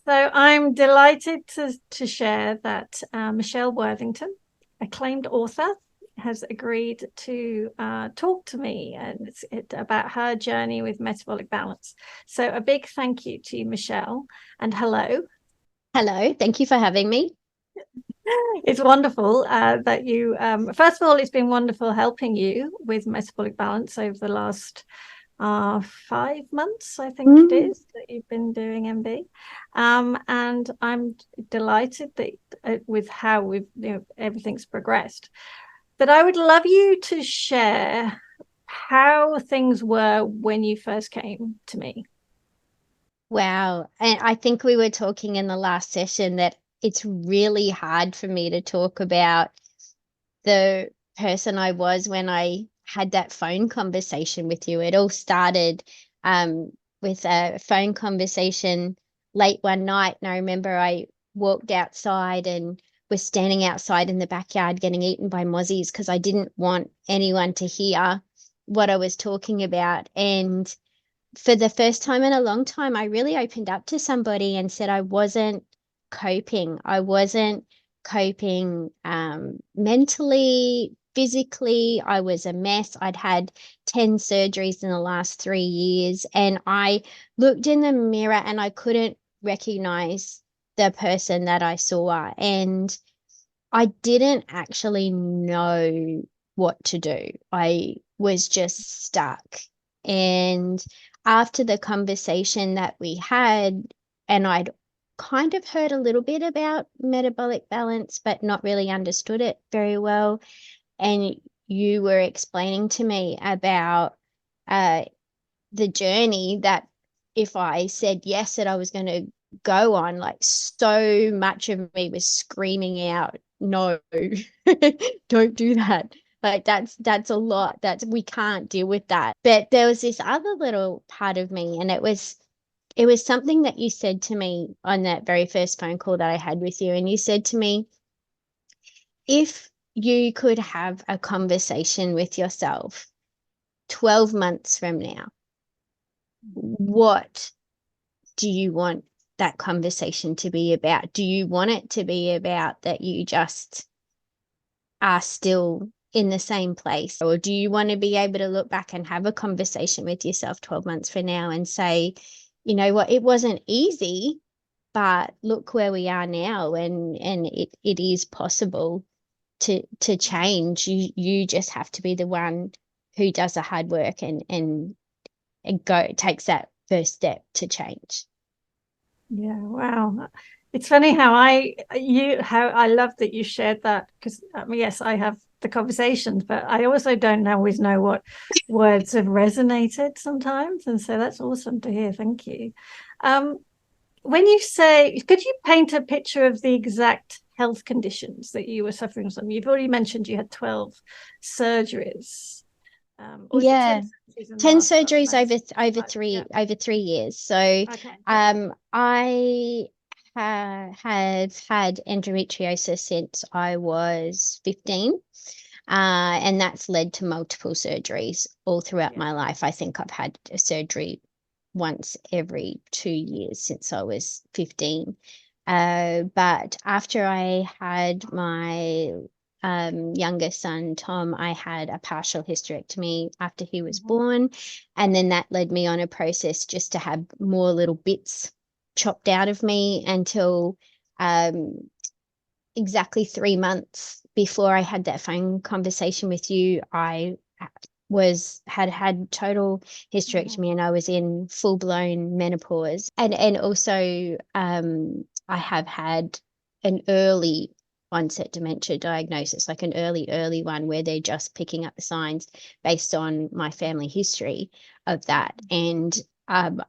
So I'm delighted to share that Michelle Worthington, acclaimed author, has agreed to talk to me and about her journey with metabolic balance. So a big thank you to you, Michelle, and hello. Hello, thank you for having me. It's wonderful that you, first of all, it's been wonderful helping you with metabolic balance over the last 5 months, I think it Mm. is, that you've been doing MB. And I'm delighted that with how everything's progressed. But I would love you to share how things were when you first came to me. Wow. And I think we were talking in the last session that it's really hard for me to talk about the person I was when I had that phone conversation with you. It all started um, with a phone conversation late one night. And I remember I walked outside and was standing outside in the backyard getting eaten by mozzies because I didn't want anyone to hear what I was talking about. And for the first time in a long time, I really opened up to somebody and said I wasn't coping. I wasn't coping mentally, physically. I was a mess. I'd had 10 surgeries in the last 3 years. And I looked in the mirror and I couldn't recognize the person that I saw. And I didn't actually know what to do. I was just stuck. And after the conversation that we had, and I'd kind of heard a little bit about metabolic balance, but not really understood it very well. And you were explaining to me about uh, the journey that if I said yes, that I was going to go on, like so much of me was screaming out, no, don't do that. Like that's a lot. That's we can't deal with that. But there was this other little part of me, and it was something that you said to me on that very first phone call that I had with you. And you said to me, if you could have a conversation with yourself 12 months from now, what do you want that conversation to be about? Do you want it to be about that you just are still in the same place? Or do you want to be able to look back and have a conversation with yourself 12 months from now and say, you know what, it wasn't easy, but look where we are now, and it is possible to change. You just have to be the one who does the hard work and go takes that first step to change. Yeah, wow. It's funny how I love that you shared that because yes, I have the conversations, but I also don't always know what words have resonated sometimes. And so that's awesome to hear. Thank you. Um, when you say, could you paint a picture of the exact health conditions that you were suffering from? You've already mentioned you had 12 surgeries. Or is it 10 Yeah. surgeries in the 10 last 12 surgeries months? over Right. Yeah. three years. So Okay. Got you. I have had endometriosis since I was 15. And that's led to multiple surgeries all throughout Yeah. my life. I think I've had a surgery once every 2 years since I was 15. But after I had my younger son, Tom, I had a partial hysterectomy after he was Mhm. born. And then that led me on a process just to have more little bits chopped out of me until um, exactly 3 months before I had that phone conversation with you. I was had total Mhm. hysterectomy and I was in full blown menopause. And also I have had an early onset dementia diagnosis, like an early one where they're just picking up the signs based on my family history of that. And um,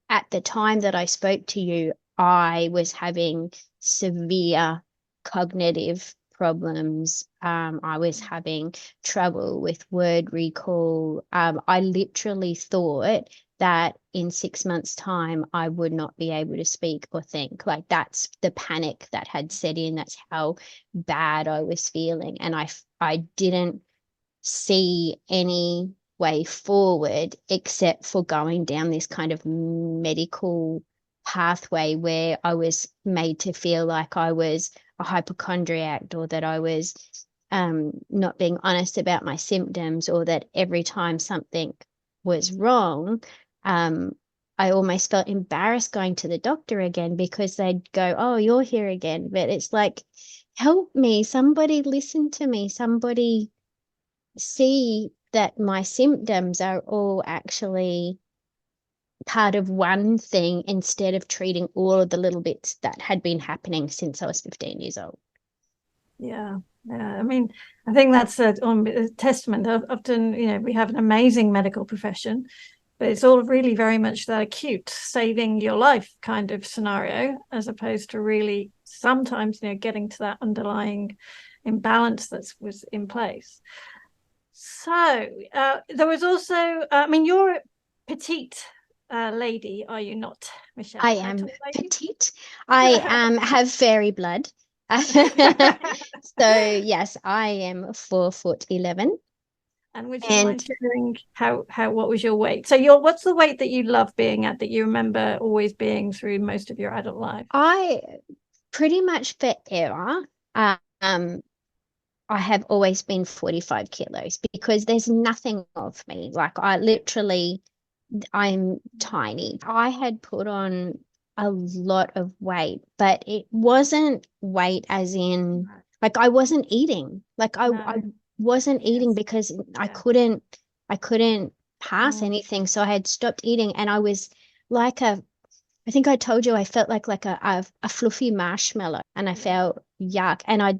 at the time that I spoke to you, I was having severe cognitive problems. I was having trouble with word recall. I literally thought that in 6 months' time, I would not be able to speak or think. Like that's the panic that had set in. That's how bad I was feeling. And I didn't see any way forward except for going down this kind of medical pathway where I was made to feel like I was a hypochondriac, or that I was not being honest about my symptoms, or that every time something was wrong, I almost felt embarrassed going to the doctor again, because they'd go, "Oh, you're here again." But it's like, help me, somebody listen to me, somebody see that my symptoms are all actually part of one thing, instead of treating all of the little bits that had been happening since I was 15 years old. Yeah. Yeah. I mean, I think that's a testament. Often, we have an amazing medical profession, but it's all really very much that acute, saving your life kind of scenario, as opposed to really sometimes, getting to that underlying imbalance that was in place. So there was also, I mean, you're a petite lady, are you not, Michelle? I am petite. I have fairy blood. So yes, I am 4'11". And would you mind sharing what was your weight? So what's the weight that you love being at, that you remember always being through most of your adult life? I pretty much forever, I have always been 45 kilos, because there's nothing of me. Like, I'm tiny. I had put on a lot of weight, but it wasn't weight as in, like, I wasn't eating. Like, I wasn't eating because I couldn't pass anything. So I had stopped eating, and I was like I think I told you I felt like a fluffy marshmallow, and I felt yuck. And I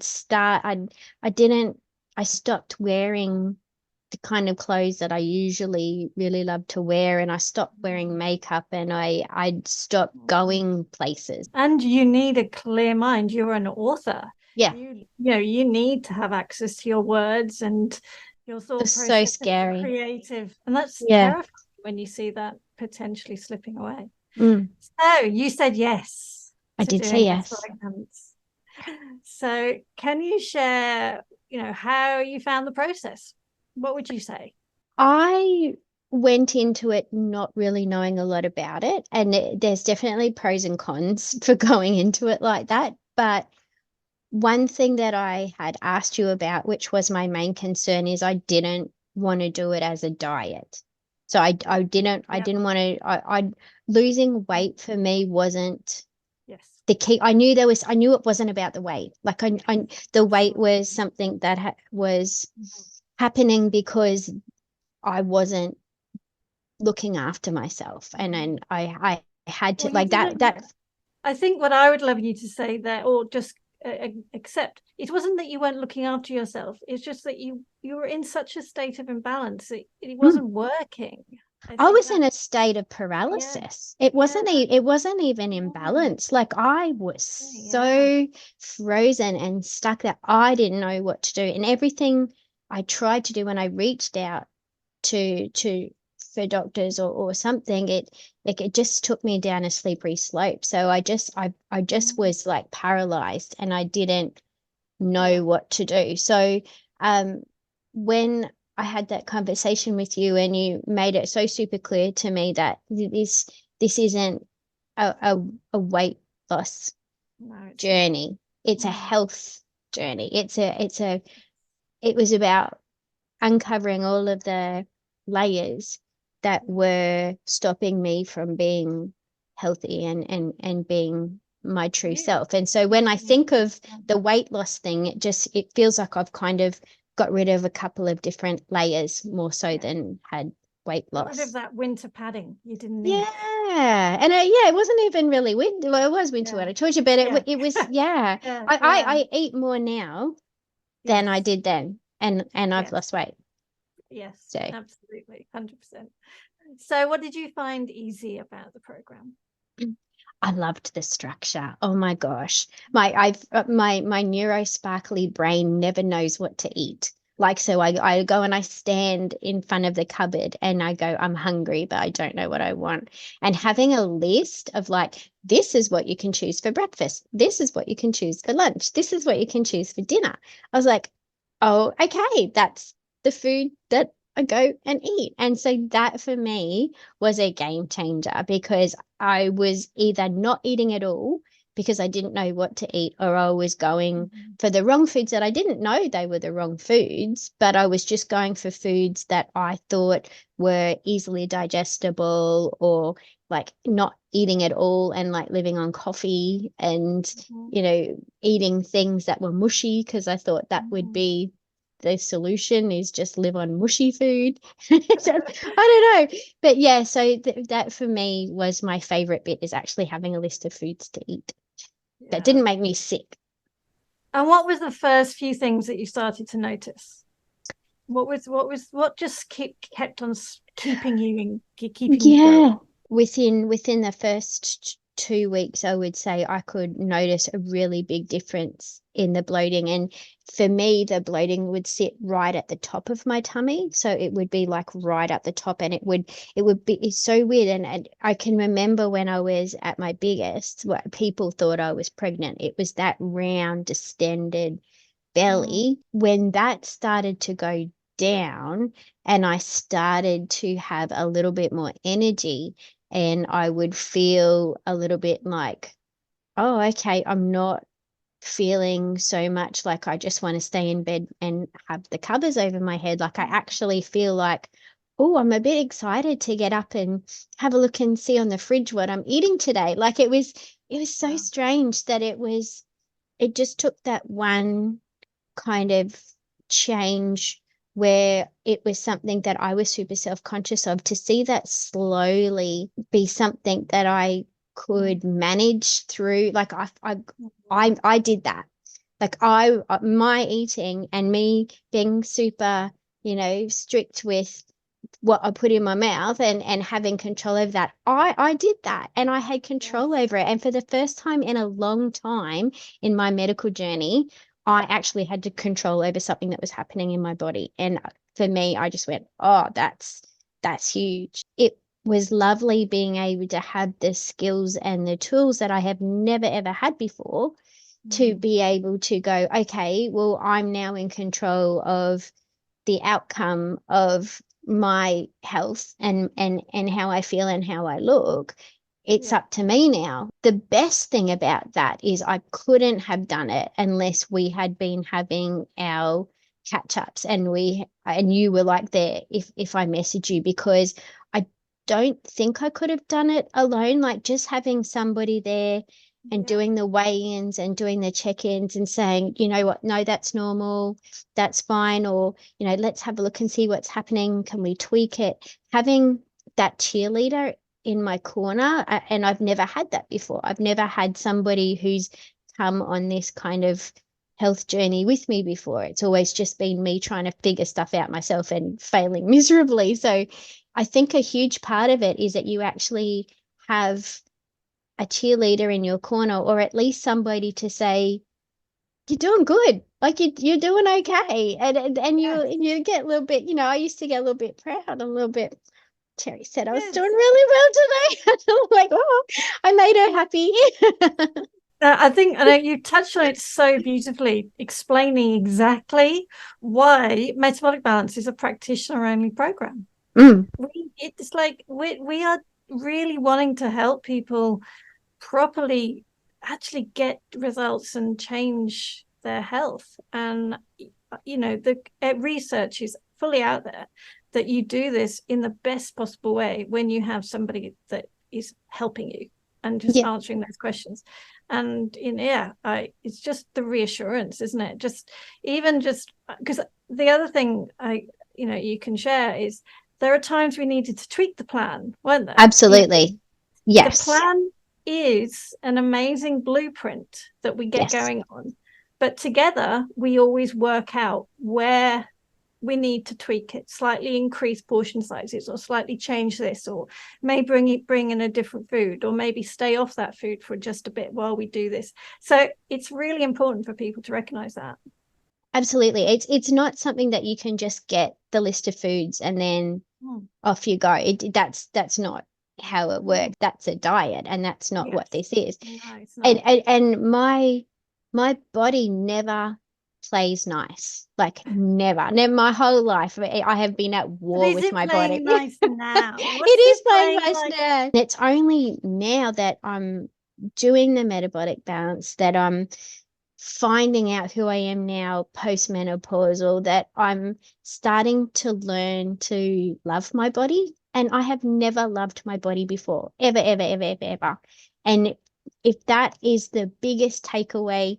stopped wearing the kind of clothes that I usually really love to wear, and I stopped wearing makeup, and I'd stopped going places. And you need a clear mind. You're an author. Yeah. You need to have access to your words and your thought process. So scary. Creative. And that's terrifying when you see that potentially slipping away. So you said yes. I did say yes. So can you share, how you found the process? What would you say? I went into it not really knowing a lot about it, and there's definitely pros and cons for going into it like that. But one thing that I had asked you about, which was my main concern, is I didn't want to do it as a diet. So I didn't want to, losing weight for me wasn't the key. I knew it wasn't about the weight. Like, the weight was something that was happening because I wasn't looking after myself. And I had to, that. I think what I would love you to say there, or just accept, it wasn't that you weren't looking after yourself. It's just that you were in such a state of imbalance. It wasn't working. I was in a state of paralysis. It wasn't even imbalance. Like, I was so frozen and stuck that I didn't know what to do. And everything I tried to do when I reached out for doctors or something, it just took me down a slippery slope. So I just was like paralyzed, and I didn't know what to do. So when I had that conversation with you, and you made it so super clear to me that this isn't a weight loss journey. It's a health journey. It was about uncovering all of the layers that were stopping me from being healthy and being my true self. And so when I think of the weight loss thing, it feels like I've kind of got rid of a couple of different layers, more so than had weight loss. Got rid of that winter padding you didn't need. Yeah. And it wasn't even really winter. Well, it was winter when I told you, but it was I eat more now than I did then, and I've lost weight. Yes, so. Absolutely, 100%. So what did you find easy about the program? I loved the structure. Oh my gosh. My neurosparkly brain never knows what to eat. Like, so I go and I stand in front of the cupboard and I go, I'm hungry, but I don't know what I want. And having a list of like, this is what you can choose for breakfast. This is what you can choose for lunch. This is what you can choose for dinner. I was like, oh, okay, that's the food that I go and eat. And so that for me was a game changer, because I was either not eating at all because I didn't know what to eat, or I was going for the wrong foods that I didn't know they were the wrong foods, but I was just going for foods that I thought were easily digestible, or like not eating at all and like living on coffee and, eating things that were mushy because I thought that would be the solution, is just live on mushy food. I don't know. But yeah, so that for me was my favorite bit, is actually having a list of foods to eat that Yeah. didn't make me sick. And what was the first few things that you started to notice? What just kept on keeping you going? Yeah. Within the first 2 weeks, I would say I could notice a really big difference in the bloating. And for me, the bloating would sit right at the top of my tummy. So it would be like right at the top, and it would be, it's so weird. And I can remember when I was at my biggest, what people thought I was pregnant. It was that round, distended belly. When that started to go down and I started to have a little bit more energy, and I would feel a little bit like, oh, okay, I'm not feeling so much like I just want to stay in bed and have the covers over my head. Like I actually feel like, oh, I'm a bit excited to get up and have a look and see on the fridge what I'm eating today. Like it was so strange that it just took that one kind of change where it was something that I was super self-conscious of, to see that slowly be something that I could manage through. Like I did that. Like my eating and me being super, strict with what I put in my mouth, and having control over that. I did that, and I had control over it. And for the first time in a long time in my medical journey, I actually had to control over something that was happening in my body. And for me, I just went, oh, that's huge. It was lovely being able to have the skills and the tools that I have never ever had before, to be able to go, okay, well, I'm now in control of the outcome of my health, and how I feel and how I look. It's up to me now. The best thing about that is I couldn't have done it unless we had been having our catch ups, and you were like there if I message you, because I don't think I could have done it alone. Like just having somebody there and doing the weigh-ins and doing the check-ins and saying, you know what, no, that's normal, that's fine, or let's have a look and see what's happening, can we tweak it? Having that cheerleader in my corner, and I've never had that before. I've never had somebody who's come on this kind of health journey with me before. It's always just been me trying to figure stuff out myself and failing miserably. So I think a huge part of it is that you actually have a cheerleader in your corner, or at least somebody to say, you're doing good, like you're doing okay. And you get a little bit, I used to get a little bit proud, a little bit. Terry said I was doing really well today. I'm like, oh, I made her happy. I think you touched on it so beautifully, explaining exactly why Metabolic Balance is a practitioner-only program. It's like we are really wanting to help people properly actually get results and change their health. And the research is fully out there that you do this in the best possible way when you have somebody that is helping you and just answering those questions. And it's just the reassurance, isn't it? Just because the other thing you can share is there are times we needed to tweak the plan, weren't there? Absolutely. Yes. The plan is an amazing blueprint that we get going on, but together we always work out where we need to tweak it, slightly increase portion sizes, or slightly change this, or maybe bring in a different food, or maybe stay off that food for just a bit while we do this. So it's really important for people to recognize that. Absolutely. It's not something that you can just get the list of foods and then off you go. That's not how it works. That's a diet, and that's not what this is. No, it's not. And my body never plays nice. Like never my whole life. I have been at But war is with it my body. playing nice now? It What's is it playing playing nice like? now. It's only now that I'm doing the metabolic balance that I'm finding out who I am now postmenopausal, that I'm starting to learn to love my body. And I have never loved my body before, ever, ever, ever, ever, ever. And if that is the biggest takeaway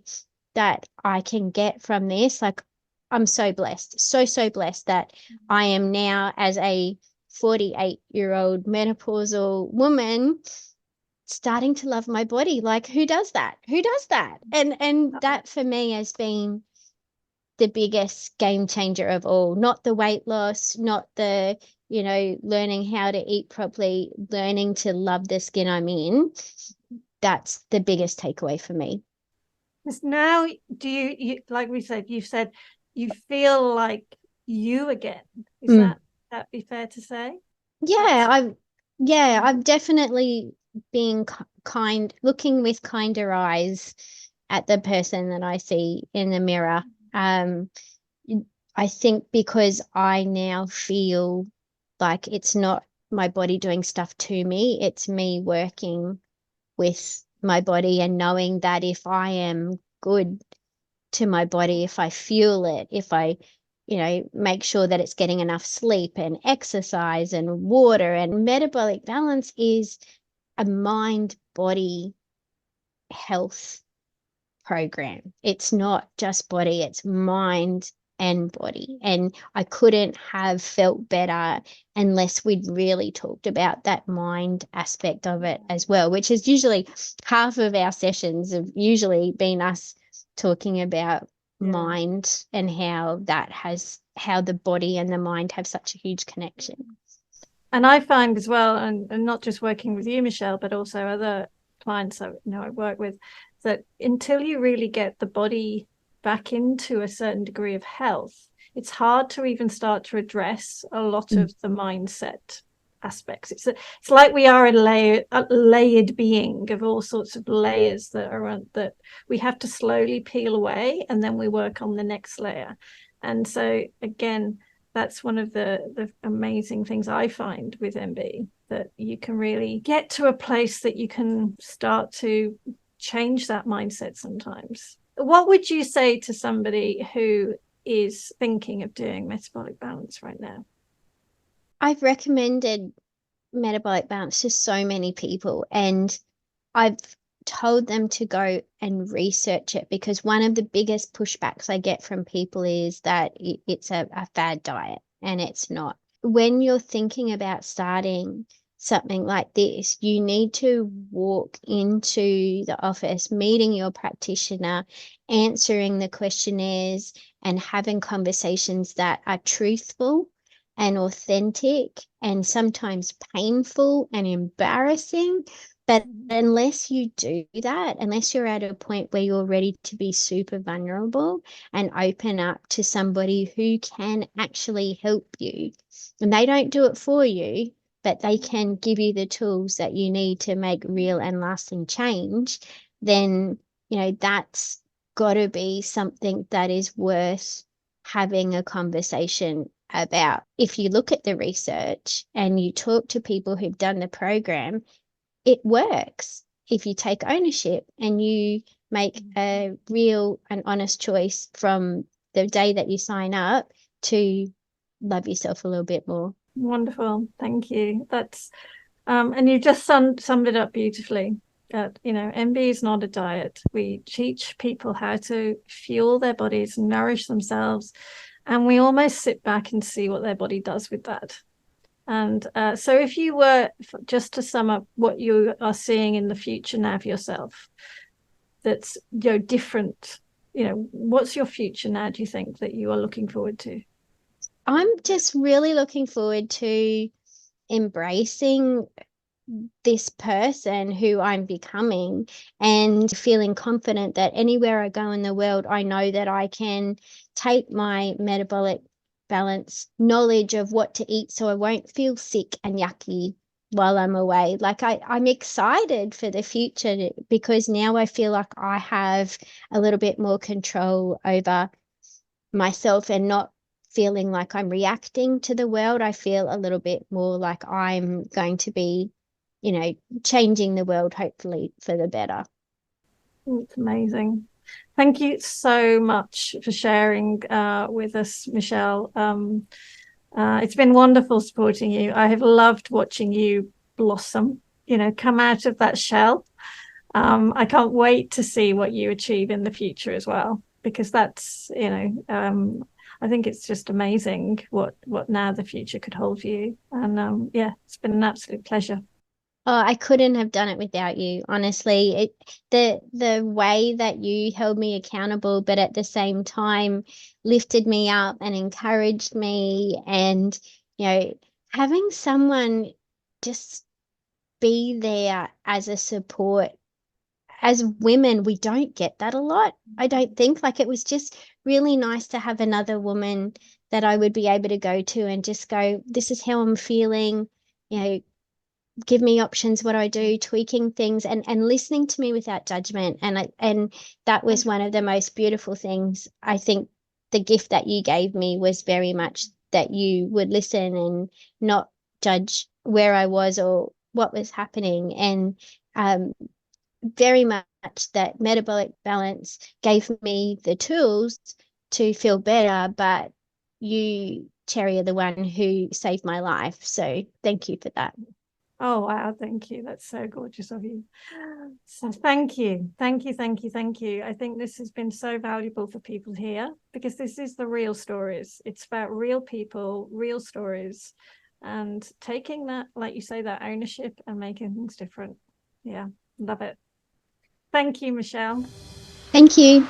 that I can get from this, like I'm so blessed, so blessed that I am now, as a 48-year-old menopausal woman, starting to love my body. Like, who does that? Who does that? And that for me has been the biggest game changer of all. Not the weight loss, not the, learning how to eat properly, learning to love the skin I'm in. That's the biggest takeaway for me. Because now, do you like we said, you said you feel like you again. Is that be fair to say? Yeah, That's I've definitely been kind, looking with kinder eyes at the person that I see in the mirror. Um, I think because I now feel like it's not my body doing stuff to me, it's me working with my body and knowing that if I am good to my body, if I fuel it, if I, make sure that it's getting enough sleep and exercise and water. And metabolic balance is a mind body health program. It's not just body, it's mind and body. And I couldn't have felt better unless we'd really talked about that mind aspect of it as well, which is usually half of our sessions have usually been us talking about mind and how the body and the mind have such a huge connection. and I find as well, and not just working with you, Michelle, but also other clients I work with, that until you really get the body back into a certain degree of health, it's hard to even start to address a lot of the mindset aspects. It's like we are a layered being of all sorts of layers that we have to slowly peel away, and then we work on the next layer. And so again, that's one of the amazing things I find with MB, that you can really get to a place that you can start to change that mindset sometimes. What would you say to somebody who is thinking of doing metabolic balance right now? I've recommended metabolic balance to so many people, and I've told them to go and research it, because one of the biggest pushbacks I get from people is that it's a fad diet, and it's not. When you're thinking about starting something like this, you need to walk into the office, meeting your practitioner, answering the questionnaires, and having conversations that are truthful and authentic and sometimes painful and embarrassing. But unless you do that, unless you're at a point where you're ready to be super vulnerable and open up to somebody who can actually help you, and they don't do it for you, but they can give you the tools that you need to make real and lasting change, then, that's got to be something that is worth having a conversation about. If you look at the research and you talk to people who've done the program, it works. If you take ownership and you make a real and honest choice from the day that you sign up to love yourself a little bit more. Wonderful. Thank you. That's and you just summed it up beautifully. MB is not a diet. We teach people how to fuel their bodies, nourish themselves, and we almost sit back and see what their body does with that. And so if you were, just to sum up what you are seeing in the future now for yourself, that's different, what's your future now, do you think, that you are looking forward to? I'm just really looking forward to embracing this person who I'm becoming, and feeling confident that anywhere I go in the world, I know that I can take my metabolic balance knowledge of what to eat so I won't feel sick and yucky while I'm away. Like I'm excited for the future, because now I feel like I have a little bit more control over myself and not feeling like I'm reacting to the world. I feel a little bit more like I'm going to be, changing the world, hopefully for the better. It's amazing. Thank you so much for sharing with us, Michelle. It's been wonderful supporting you. I have loved watching you blossom, come out of that shell. I can't wait to see what you achieve in the future as well, because that's, I think it's just amazing what now the future could hold for you. And yeah, it's been an absolute pleasure. Oh, I couldn't have done it without you, honestly. The way that you held me accountable, but at the same time lifted me up and encouraged me, and you know, having someone just be there as a support. As women, we don't get that a lot. I don't think, like, it was just really nice to have another woman that I would be able to go to and just go, this is how I'm feeling, you know, give me options, what I do, tweaking things, and listening to me without judgment. And that was one of the most beautiful things. I think the gift that you gave me was very much that you would listen and not judge where I was or what was happening. And very much that metabolic balance gave me the tools to feel better, but you, Cherry, are the one who saved my life. So thank you for that. Oh, wow. Thank you. That's so gorgeous of you. So thank you. Thank you. Thank you. Thank you. I think this has been so valuable for people here, because this is the real stories. It's about real people, real stories, and taking that, like you say, that ownership and making things different. Yeah. Love it. Thank you, Michelle. Thank you.